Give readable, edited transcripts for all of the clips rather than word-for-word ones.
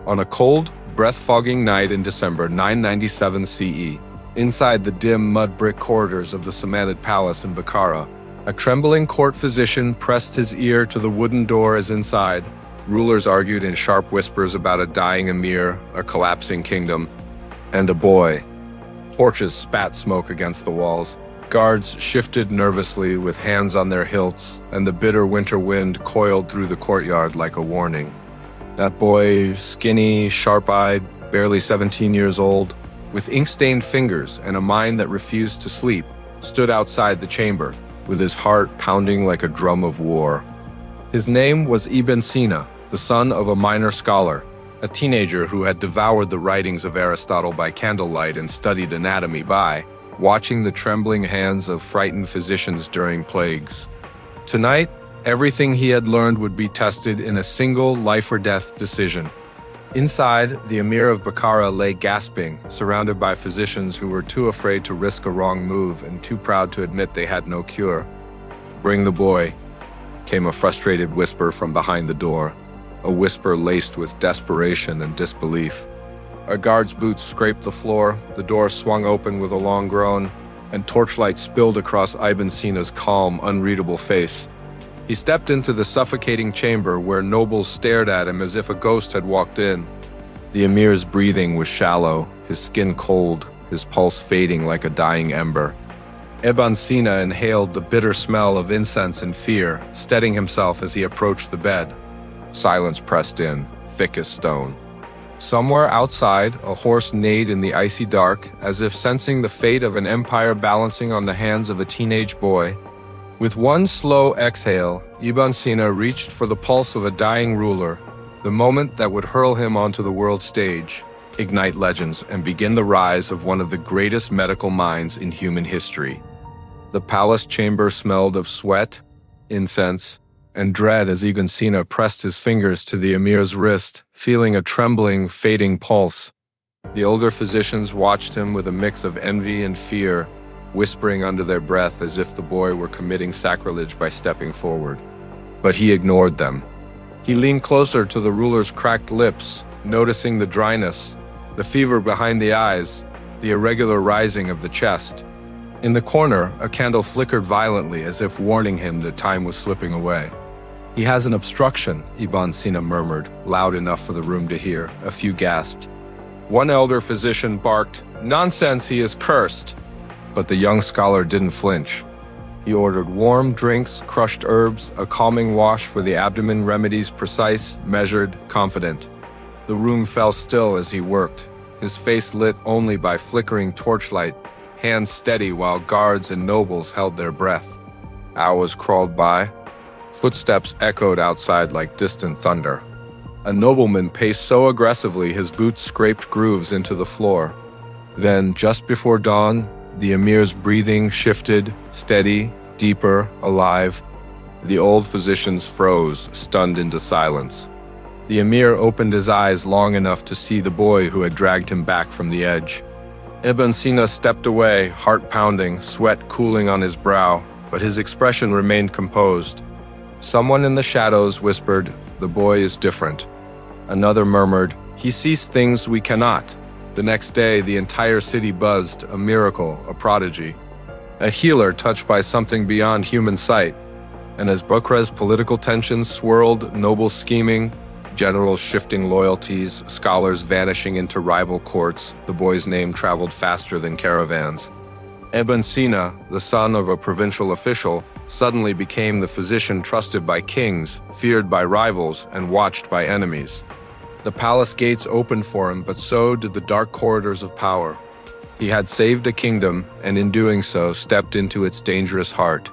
On a cold, breath-fogging night in December 997 CE, inside the dim mud brick corridors of the Samanid Palace in Bukhara, a trembling court physician pressed his ear to the wooden door as inside. Rulers argued in sharp whispers about a dying emir, a collapsing kingdom, and a boy. Torches spat smoke against the walls. Guards shifted nervously with hands on their hilts, and the bitter winter wind coiled through the courtyard like a warning. That boy, skinny, sharp-eyed, barely 17 years old, with ink-stained fingers and a mind that refused to sleep, stood outside the chamber, with his heart pounding like a drum of war. His name was Ibn Sina, the son of a minor scholar, a teenager who had devoured the writings of Aristotle by candlelight and studied anatomy by watching the trembling hands of frightened physicians during plagues. Tonight, everything he had learned would be tested in a single life-or-death decision. Inside, the Emir of Bukhara lay gasping, surrounded by physicians who were too afraid to risk a wrong move and too proud to admit they had no cure. "Bring the boy," came a frustrated whisper from behind the door, a whisper laced with desperation and disbelief. A guard's boots scraped the floor, the door swung open with a long groan, and torchlight spilled across Ibn Sina's calm, unreadable face. He stepped into the suffocating chamber where nobles stared at him as if a ghost had walked in. The emir's breathing was shallow, his skin cold, his pulse fading like a dying ember. Ibn Sina inhaled the bitter smell of incense and fear, steadying himself as he approached the bed. Silence pressed in, thick as stone. Somewhere outside, a horse neighed in the icy dark, as if sensing the fate of an empire balancing on the hands of a teenage boy. With one slow exhale, Ibn Sina reached for the pulse of a dying ruler, the moment that would hurl him onto the world stage, ignite legends, and begin the rise of one of the greatest medical minds in human history. The palace chamber smelled of sweat, incense, and dread as Ibn Sina pressed his fingers to the emir's wrist, feeling a trembling, fading pulse. The older physicians watched him with a mix of envy and fear, whispering under their breath as if the boy were committing sacrilege by stepping forward. But he ignored them. He leaned closer to the ruler's cracked lips, noticing the dryness, the fever behind the eyes, the irregular rising of the chest. In the corner, a candle flickered violently as if warning him that time was slipping away. "He has an obstruction," Ibn Sina murmured, loud enough for the room to hear. A few gasped. One elder physician barked, "Nonsense, he is cursed!" But the young scholar didn't flinch. He ordered warm drinks, crushed herbs, a calming wash for the abdomen, remedies precise, measured, confident. The room fell still as he worked, his face lit only by flickering torchlight, hands steady while guards and nobles held their breath. Hours crawled by. Footsteps echoed outside like distant thunder. A nobleman paced so aggressively his boots scraped grooves into the floor. Then, just before dawn, the emir's breathing shifted, steady, deeper, alive. The old physicians froze, stunned into silence. The emir opened his eyes long enough to see the boy who had dragged him back from the edge. Ibn Sina stepped away, heart pounding, sweat cooling on his brow, but his expression remained composed. Someone in the shadows whispered, "The boy is different." Another murmured, "He sees things we cannot." The next day, the entire city buzzed, a miracle, a prodigy. A healer touched by something beyond human sight. And as Bukhara's political tensions swirled, nobles scheming, generals shifting loyalties, scholars vanishing into rival courts, the boy's name traveled faster than caravans. Ibn Sina, the son of a provincial official, suddenly became the physician trusted by kings, feared by rivals, and watched by enemies. The palace gates opened for him, but so did the dark corridors of power. He had saved a kingdom, and in doing so, stepped into its dangerous heart.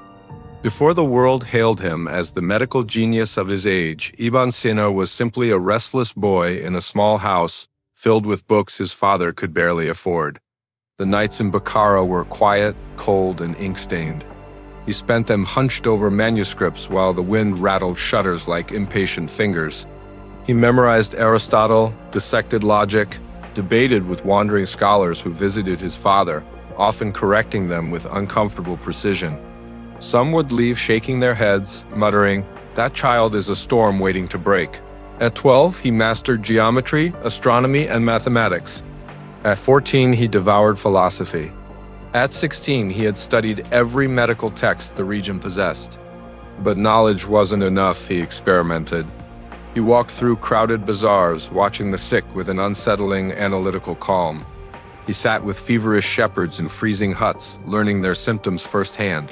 Before the world hailed him as the medical genius of his age, Ibn Sina was simply a restless boy in a small house filled with books his father could barely afford. The nights in Bukhara were quiet, cold, and ink-stained. He spent them hunched over manuscripts while the wind rattled shutters like impatient fingers. He memorized Aristotle, dissected logic, debated with wandering scholars who visited his father, often correcting them with uncomfortable precision. Some would leave shaking their heads, muttering, "That child is a storm waiting to break." At 12, he mastered geometry, astronomy, and mathematics. At 14, he devoured philosophy. At 16, he had studied every medical text the region possessed. But knowledge wasn't enough, he experimented. He walked through crowded bazaars, watching the sick with an unsettling, analytical calm. He sat with feverish shepherds in freezing huts, learning their symptoms firsthand.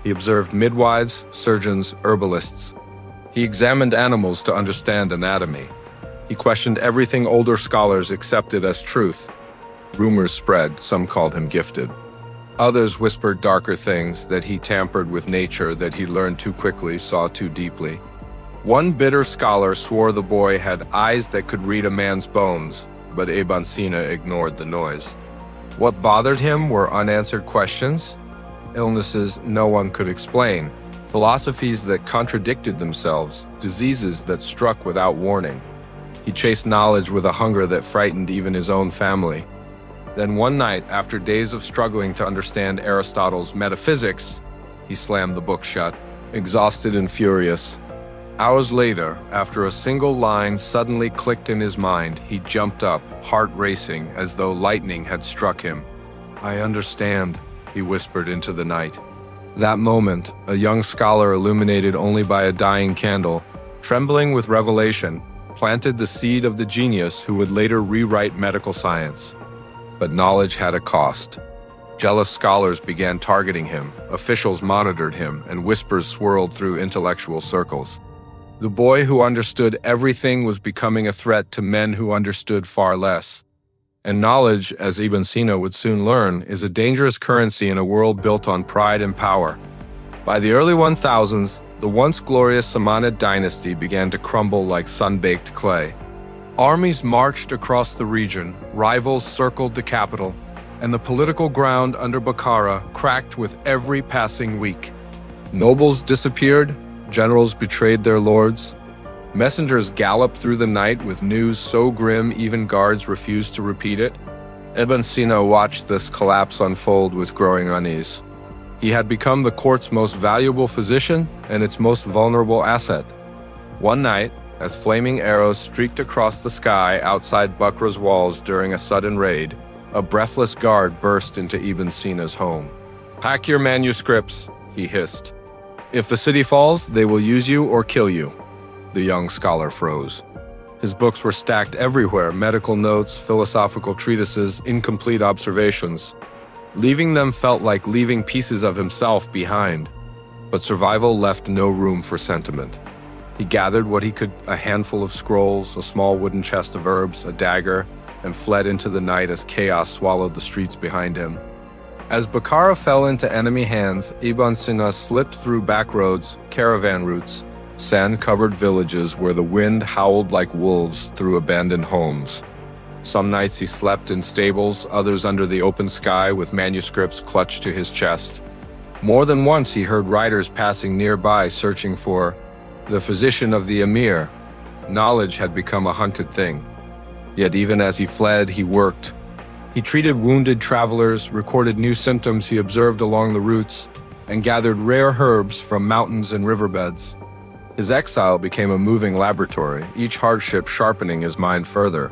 He observed midwives, surgeons, herbalists. He examined animals to understand anatomy. He questioned everything older scholars accepted as truth. Rumors spread, some called him gifted. Others whispered darker things, that he tampered with nature, that he learned too quickly, saw too deeply. One bitter scholar swore the boy had eyes that could read a man's bones, but Ibn Sina ignored the noise. What bothered him were unanswered questions, illnesses no one could explain, philosophies that contradicted themselves, diseases that struck without warning. He chased knowledge with a hunger that frightened even his own family. Then one night, after days of struggling to understand Aristotle's metaphysics, he slammed the book shut, exhausted and furious. Hours later, after a single line suddenly clicked in his mind, he jumped up, heart racing, as though lightning had struck him. "I understand," he whispered into the night. That moment, a young scholar illuminated only by a dying candle, trembling with revelation, planted the seed of the genius who would later rewrite medical science. But knowledge had a cost. Jealous scholars began targeting him, officials monitored him, and whispers swirled through intellectual circles. The boy who understood everything was becoming a threat to men who understood far less. And knowledge, as Ibn Sina would soon learn, is a dangerous currency in a world built on pride and power. By the early 1000s, the once glorious Samanid dynasty began to crumble like sun-baked clay. Armies marched across the region, rivals circled the capital, and the political ground under Bukhara cracked with every passing week. Nobles disappeared, generals betrayed their lords. Messengers galloped through the night with news so grim even guards refused to repeat it. Ibn Sina watched this collapse unfold with growing unease. He had become the court's most valuable physician and its most vulnerable asset. One night, as flaming arrows streaked across the sky outside Bukhara's walls during a sudden raid, a breathless guard burst into Ibn Sina's home. "Pack your manuscripts," he hissed. "If the city falls, they will use you or kill you." The young scholar froze. His books were stacked everywhere, medical notes, philosophical treatises, incomplete observations. Leaving them felt like leaving pieces of himself behind. But survival left no room for sentiment. He gathered what he could, a handful of scrolls, a small wooden chest of herbs, a dagger, and fled into the night as chaos swallowed the streets behind him. As Bukhara fell into enemy hands, Ibn Sina slipped through back roads, caravan routes, sand-covered villages where the wind howled like wolves through abandoned homes. Some nights he slept in stables, others under the open sky with manuscripts clutched to his chest. More than once he heard riders passing nearby searching for the physician of the emir. Knowledge had become a hunted thing. Yet even as he fled, he worked. He treated wounded travelers, recorded new symptoms he observed along the routes, and gathered rare herbs from mountains and riverbeds. His exile became a moving laboratory, each hardship sharpening his mind further.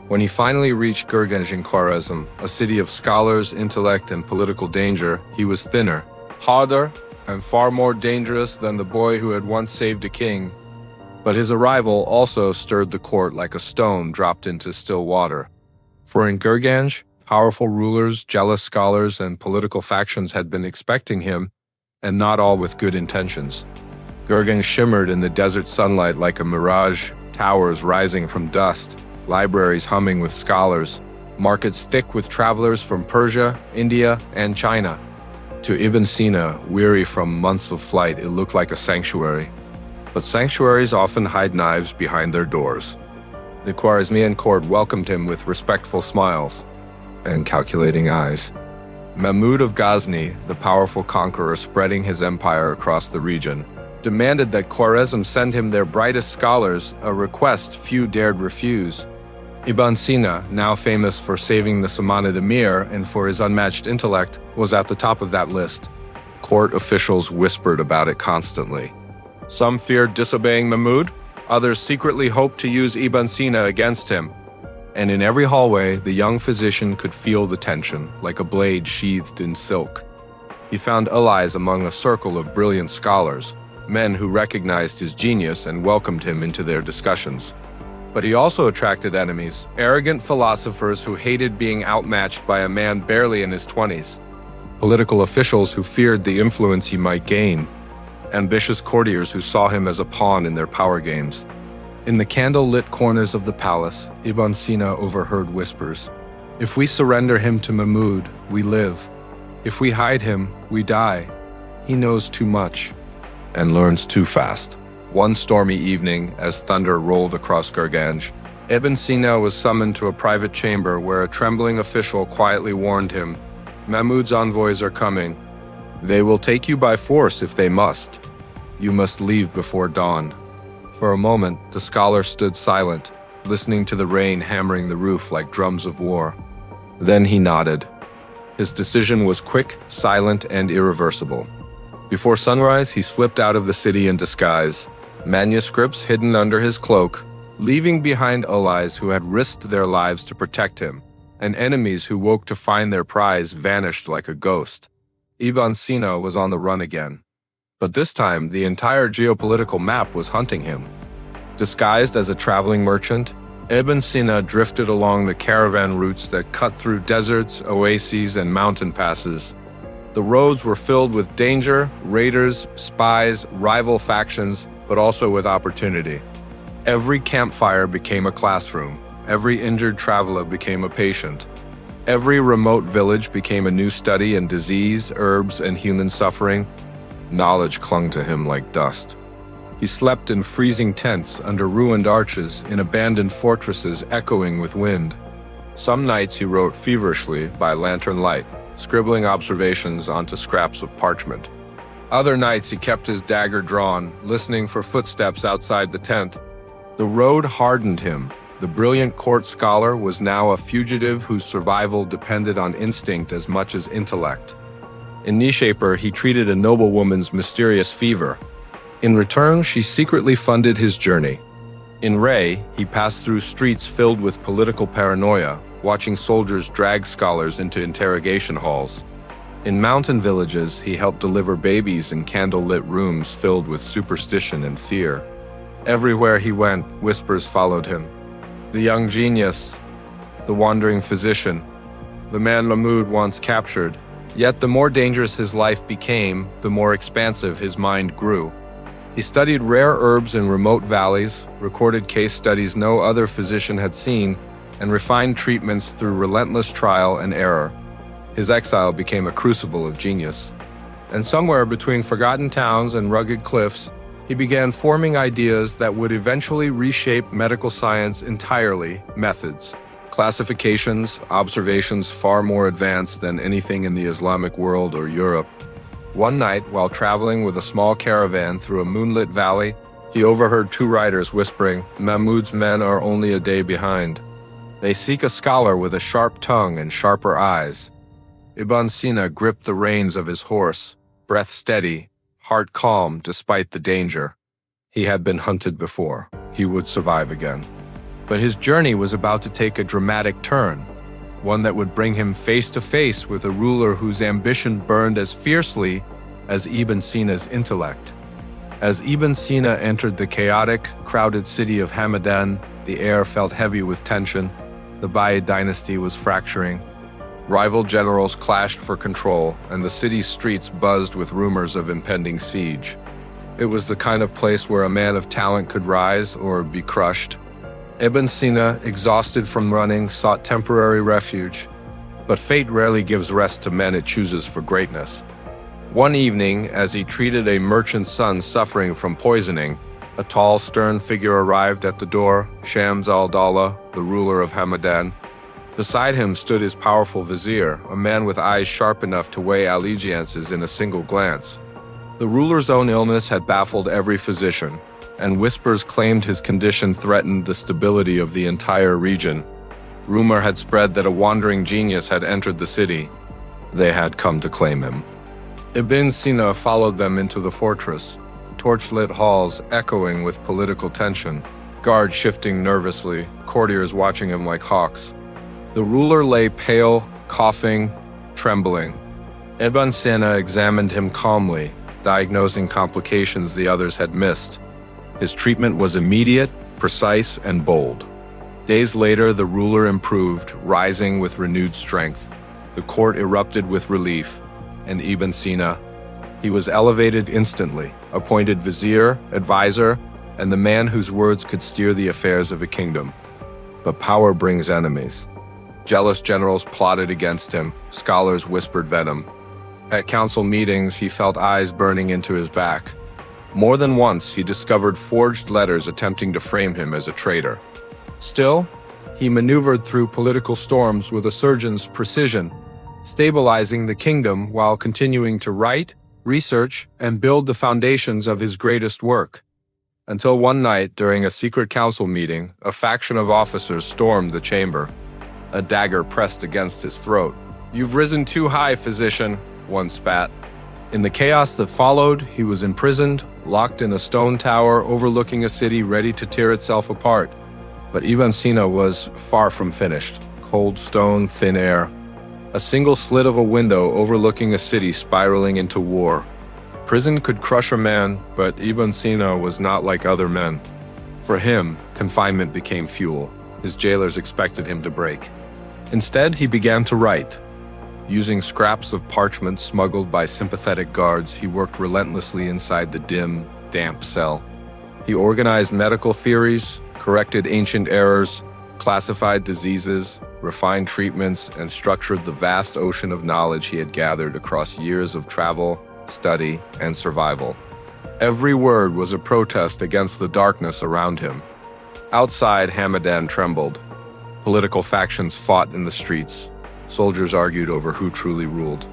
When he finally reached Gurganj in Khwarezm, a city of scholars, intellect, and political danger, he was thinner, harder, and far more dangerous than the boy who had once saved a king. But his arrival also stirred the court like a stone dropped into still water. For in Gurganj, powerful rulers, jealous scholars, and political factions had been expecting him, and not all with good intentions. Gurganj shimmered in the desert sunlight like a mirage, towers rising from dust, libraries humming with scholars, markets thick with travelers from Persia, India, and China. To Ibn Sina, weary from months of flight, it looked like a sanctuary. But sanctuaries often hide knives behind their doors. The Khwarezmian court welcomed him with respectful smiles and calculating eyes. Mahmud of Ghazni, the powerful conqueror spreading his empire across the region, demanded that Khwarezm send him their brightest scholars, a request few dared refuse. Ibn Sina, now famous for saving the Samanid emir and for his unmatched intellect, was at the top of that list. Court officials whispered about it constantly. Some feared disobeying Mahmud, Others secretly hoped to use Ibn Sina against him. And in every hallway, the young physician could feel the tension, like a blade sheathed in silk. He found allies among a circle of brilliant scholars, men who recognized his genius and welcomed him into their discussions. But he also attracted enemies, arrogant philosophers who hated being outmatched by a man barely in his 20s, political officials who feared the influence he might gain, ambitious courtiers who saw him as a pawn in their power games. In the candle-lit corners of the palace, Ibn Sina overheard whispers. If we surrender him to Mahmud, we live. If we hide him, we die. He knows too much and learns too fast. One stormy evening, as thunder rolled across Garganj, Ibn Sina was summoned to a private chamber where a trembling official quietly warned him, "Mahmud's envoys are coming. They will take you by force if they must. You must leave before dawn." For a moment, the scholar stood silent, listening to the rain hammering the roof like drums of war. Then he nodded. His decision was quick, silent, and irreversible. Before sunrise, he slipped out of the city in disguise, manuscripts hidden under his cloak, leaving behind allies who had risked their lives to protect him, and enemies who woke to find their prize vanished like a ghost. Ibn Sina was on the run again. But this time, the entire geopolitical map was hunting him. Disguised as a traveling merchant, Ibn Sina drifted along the caravan routes that cut through deserts, oases, and mountain passes. The roads were filled with danger, raiders, spies, rival factions, but also with opportunity. Every campfire became a classroom. Every injured traveler became a patient. Every remote village became a new study in disease, herbs, and human suffering. Knowledge clung to him like dust. He slept in freezing tents under ruined arches in abandoned fortresses echoing with wind. Some nights he wrote feverishly by lantern light, scribbling observations onto scraps of parchment. Other nights he kept his dagger drawn, listening for footsteps outside the tent. The road hardened him. The brilliant court scholar was now a fugitive whose survival depended on instinct as much as intellect. In Nishapur, he treated a noblewoman's mysterious fever. In return, she secretly funded his journey. In Ray, he passed through streets filled with political paranoia, watching soldiers drag scholars into interrogation halls. In mountain villages, he helped deliver babies in candle-lit rooms filled with superstition and fear. Everywhere he went, whispers followed him. The young genius, the wandering physician, the man Mahmud once captured. Yet the more dangerous his life became, the more expansive his mind grew. He studied rare herbs in remote valleys, recorded case studies no other physician had seen, and refined treatments through relentless trial and error. His exile became a crucible of genius. And somewhere between forgotten towns and rugged cliffs, he began forming ideas that would eventually reshape medical science entirely: methods, classifications, observations far more advanced than anything in the Islamic world or Europe. One night, while traveling with a small caravan through a moonlit valley, he overheard two riders whispering, "Mahmud's men are only a day behind. They seek a scholar with a sharp tongue and sharper eyes." Ibn Sina gripped the reins of his horse, breath steady, heart calm despite the danger. He had been hunted before. He would survive again. But his journey was about to take a dramatic turn, one that would bring him face to face with a ruler whose ambition burned as fiercely as Ibn Sina's intellect. As Ibn Sina entered the chaotic, crowded city of Hamadan, the air felt heavy with tension. The Buyid dynasty was fracturing. Rival generals clashed for control, and the city's streets buzzed with rumors of impending siege. It was the kind of place where a man of talent could rise or be crushed. Ibn Sina, exhausted from running, sought temporary refuge, but fate rarely gives rest to men it chooses for greatness. One evening, as he treated a merchant's son suffering from poisoning, a tall, stern figure arrived at the door, Shams al-Dawla, the ruler of Hamadan. Beside him stood his powerful vizier, a man with eyes sharp enough to weigh allegiances in a single glance. The ruler's own illness had baffled every physician, and whispers claimed his condition threatened the stability of the entire region. Rumor had spread that a wandering genius had entered the city. They had come to claim him. Ibn Sina followed them into the fortress. torchlit halls echoing with political tension, guards shifting nervously, courtiers watching him like hawks. The ruler lay pale, coughing, trembling. Ibn Sina examined him calmly, diagnosing complications the others had missed. His treatment was immediate, precise, and bold. Days later, the ruler improved, rising with renewed strength. The court erupted with relief, and Ibn Sina, he was elevated instantly, appointed vizier, advisor, and the man whose words could steer the affairs of a kingdom. But power brings enemies. Jealous generals plotted against him, scholars whispered venom. At council meetings, he felt eyes burning into his back. More than once, he discovered forged letters attempting to frame him as a traitor. Still, he maneuvered through political storms with a surgeon's precision, stabilizing the kingdom while continuing to write, research, and build the foundations of his greatest work. Until one night, during a secret council meeting, a faction of officers stormed the chamber. A dagger pressed against his throat. "You've risen too high, physician," one spat. In the chaos that followed, he was imprisoned, locked in a stone tower overlooking a city ready to tear itself apart. But Ibn Sina was far from finished. Cold stone, thin air. A single slit of a window overlooking a city spiraling into war. Prison could crush a man, but Ibn Sina was not like other men. For him, confinement became fuel. His jailers expected him to break. Instead, he began to write. Using scraps of parchment smuggled by sympathetic guards, he worked relentlessly inside the dim, damp cell. He organized medical theories, corrected ancient errors, classified diseases, refined treatments, and structured the vast ocean of knowledge he had gathered across years of travel, study, and survival. Every word was a protest against the darkness around him. Outside, Hamadan trembled. Political factions fought in the streets. Soldiers argued over who truly ruled.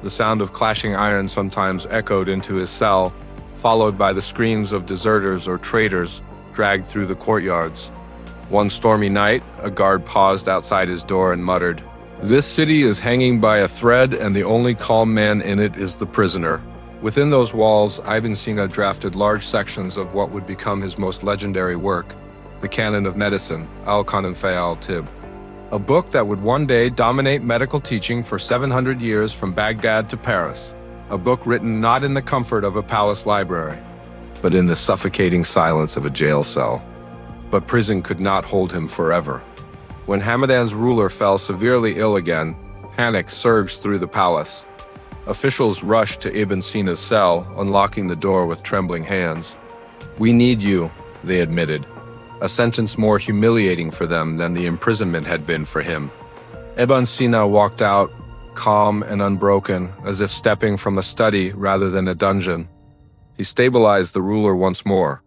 The sound of clashing iron sometimes echoed into his cell, followed by the screams of deserters or traitors dragged through the courtyards. One stormy night, a guard paused outside his door and muttered, "This city is hanging by a thread, and the only calm man in it is the prisoner." Within those walls, Ibn Sina drafted large sections of what would become his most legendary work, the Canon of Medicine, Al-Qanon fi al-Tib, a book that would one day dominate medical teaching for 700 years from Baghdad to Paris, a book written not in the comfort of a palace library, but in the suffocating silence of a jail cell. But prison could not hold him forever. When Hamadan's ruler fell severely ill again, panic surged through the palace. Officials rushed to Ibn Sina's cell, unlocking the door with trembling hands. "We need you," they admitted, a sentence more humiliating for them than the imprisonment had been for him. Ibn Sina walked out, calm and unbroken, as if stepping from a study rather than a dungeon. He stabilized the ruler once more.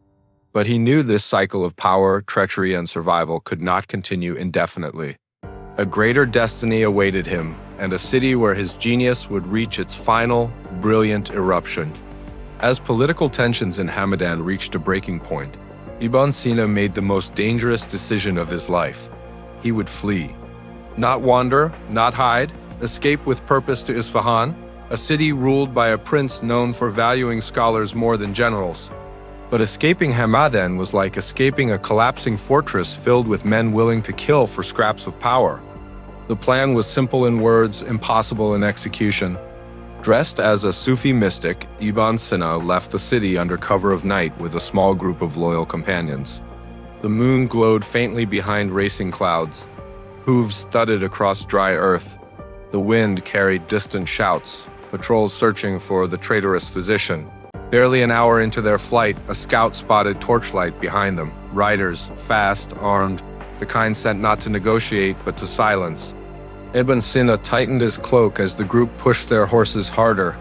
But he knew this cycle of power, treachery, and survival could not continue indefinitely. A greater destiny awaited him, and a city where his genius would reach its final, brilliant eruption. As political tensions in Hamadan reached a breaking point, Ibn Sina made the most dangerous decision of his life. He would flee. Not wander, not hide, escape with purpose to Isfahan, a city ruled by a prince known for valuing scholars more than generals. But escaping Hamadan was like escaping a collapsing fortress filled with men willing to kill for scraps of power. The plan was simple in words, impossible in execution. Dressed as a Sufi mystic, Ibn Sina left the city under cover of night with a small group of loyal companions. The moon glowed faintly behind racing clouds. Hooves thudded across dry earth. The wind carried distant shouts, patrols searching for the traitorous physician. Barely an hour into their flight, a scout spotted torchlight behind them. Riders, fast, armed, the kind sent not to negotiate but to silence. Ibn Sina tightened his cloak as the group pushed their horses harder.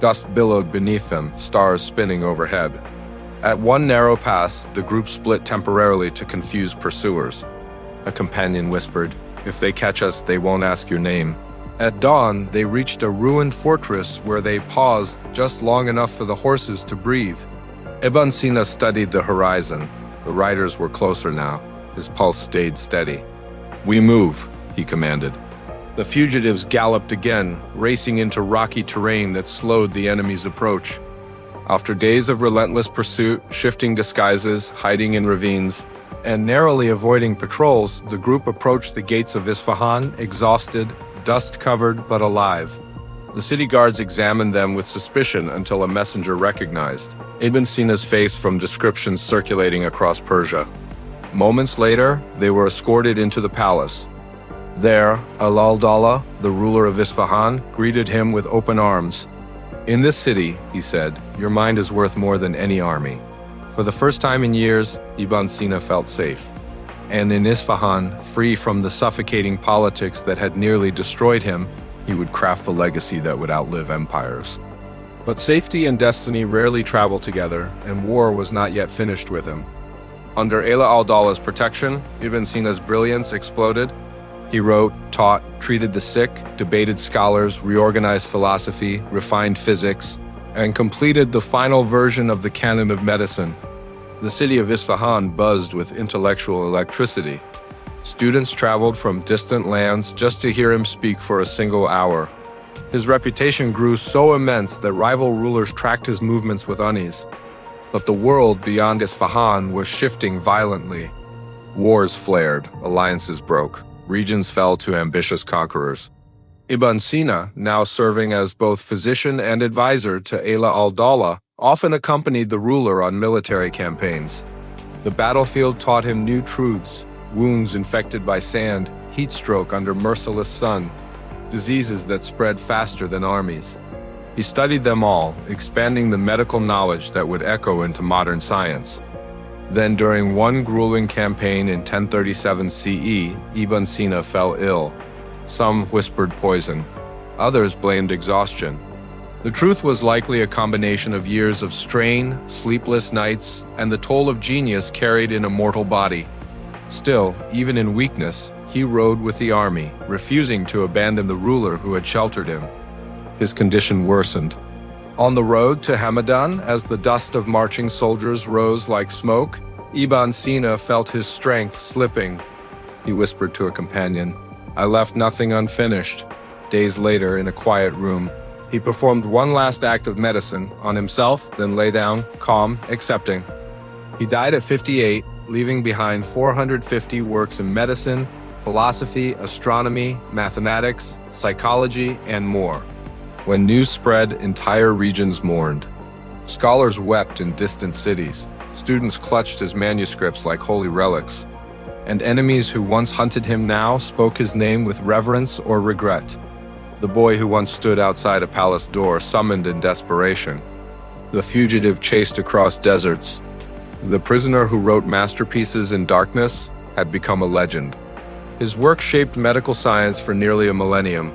Dust billowed beneath them, stars spinning overhead. At one narrow pass, the group split temporarily to confuse pursuers. A companion whispered, "If they catch us, they won't ask your name." At dawn, they reached a ruined fortress where they paused just long enough for the horses to breathe. Ibn Sina studied the horizon. The riders were closer now. His pulse stayed steady. "We move," he commanded. The fugitives galloped again, racing into rocky terrain that slowed the enemy's approach. After days of relentless pursuit, shifting disguises, hiding in ravines, and narrowly avoiding patrols, the group approached the gates of Isfahan, exhausted, dust-covered but alive. The city guards examined them with suspicion until a messenger recognized Ibn Sina's face from descriptions circulating across Persia. Moments later, they were escorted into the palace. There, Al-Dawla, the ruler of Isfahan, greeted him with open arms. "In this city," he said, "your mind is worth more than any army." For the first time in years, Ibn Sina felt safe. And in Isfahan, free from the suffocating politics that had nearly destroyed him, he would craft a legacy that would outlive empires. But safety and destiny rarely travel together, and war was not yet finished with him. Under Ala al-Dawla's protection, Ibn Sina's brilliance exploded. He wrote, taught, treated the sick, debated scholars, reorganized philosophy, refined physics, and completed the final version of the canon of medicine. The city of Isfahan buzzed with intellectual electricity. Students traveled from distant lands just to hear him speak for a single hour. His reputation grew so immense that rival rulers tracked his movements with unease. But the world beyond Isfahan was shifting violently. Wars flared, alliances broke, regions fell to ambitious conquerors. Ibn Sina, now serving as both physician and advisor to Ala al-Dawla, often accompanied the ruler on military campaigns. The battlefield taught him new truths: wounds infected by sand, heat stroke under merciless sun, diseases that spread faster than armies. He studied them all, expanding the medical knowledge that would echo into modern science. Then during one grueling campaign in 1037 CE, Ibn Sina fell ill. Some whispered poison. Others blamed exhaustion. The truth was likely a combination of years of strain, sleepless nights, and the toll of genius carried in a mortal body. Still, even in weakness, he rode with the army, refusing to abandon the ruler who had sheltered him. His condition worsened. On the road to Hamadan, as the dust of marching soldiers rose like smoke, Ibn Sina felt his strength slipping. He whispered to a companion, "I left nothing unfinished." Days later, in a quiet room, he performed one last act of medicine on himself, then lay down, calm, accepting. He died at 58, leaving behind 450 works in medicine, philosophy, astronomy, mathematics, psychology, and more. When news spread, entire regions mourned. Scholars wept in distant cities. Students clutched his manuscripts like holy relics. And enemies who once hunted him now spoke his name with reverence or regret. The boy who once stood outside a palace door summoned in desperation. The fugitive chased across deserts. The prisoner who wrote masterpieces in darkness had become a legend. His work shaped medical science for nearly a millennium.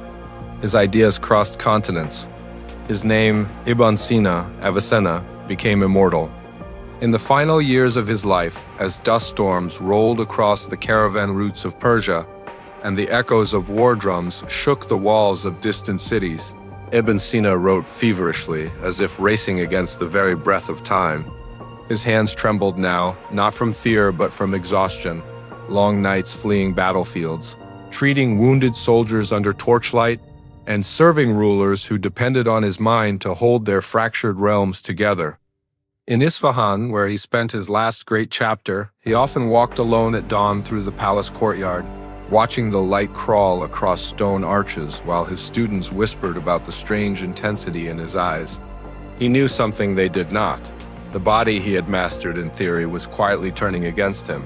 His ideas crossed continents. His name, Ibn Sina, Avicenna, became immortal. In the final years of his life, as dust storms rolled across the caravan routes of Persia, and the echoes of war drums shook the walls of distant cities, Ibn Sina wrote feverishly, as if racing against the very breath of time. His hands trembled now, not from fear but from exhaustion. Long nights fleeing battlefields, treating wounded soldiers under torchlight, and serving rulers who depended on his mind to hold their fractured realms together. In Isfahan, where he spent his last great chapter, he often walked alone at dawn through the palace courtyard, watching the light crawl across stone arches while his students whispered about the strange intensity in his eyes. He knew something they did not. The body he had mastered in theory was quietly turning against him.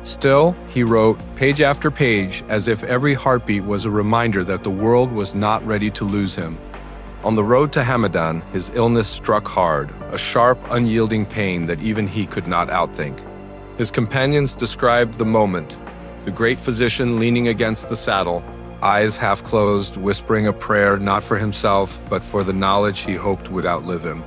Still, he wrote, page after page, as if every heartbeat was a reminder that the world was not ready to lose him. On the road to Hamadan, his illness struck hard, a sharp, unyielding pain that even he could not outthink. His companions described the moment, the great physician leaning against the saddle, eyes half closed, whispering a prayer not for himself, but for the knowledge he hoped would outlive him.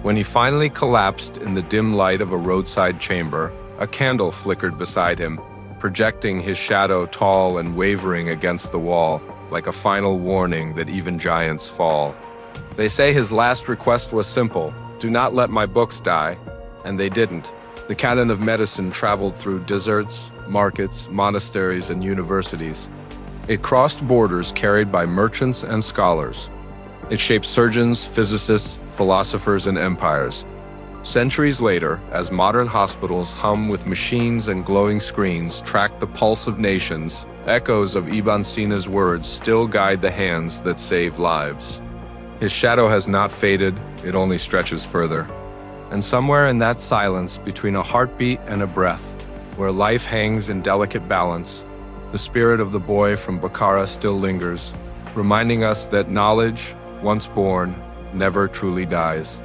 When he finally collapsed in the dim light of a roadside chamber, a candle flickered beside him, projecting his shadow tall and wavering against the wall, like a final warning that even giants fall. They say his last request was simple: do not let my books die. And they didn't. The canon of medicine traveled through deserts, markets, monasteries, and universities. It crossed borders carried by merchants and scholars. It shaped surgeons, physicists, philosophers, and empires. Centuries later, as modern hospitals hum with machines and glowing screens track the pulse of nations, echoes of Ibn Sina's words still guide the hands that save lives. His shadow has not faded, it only stretches further. And somewhere in that silence, between a heartbeat and a breath, where life hangs in delicate balance, the spirit of the boy from Bukhara still lingers, reminding us that knowledge, once born, never truly dies.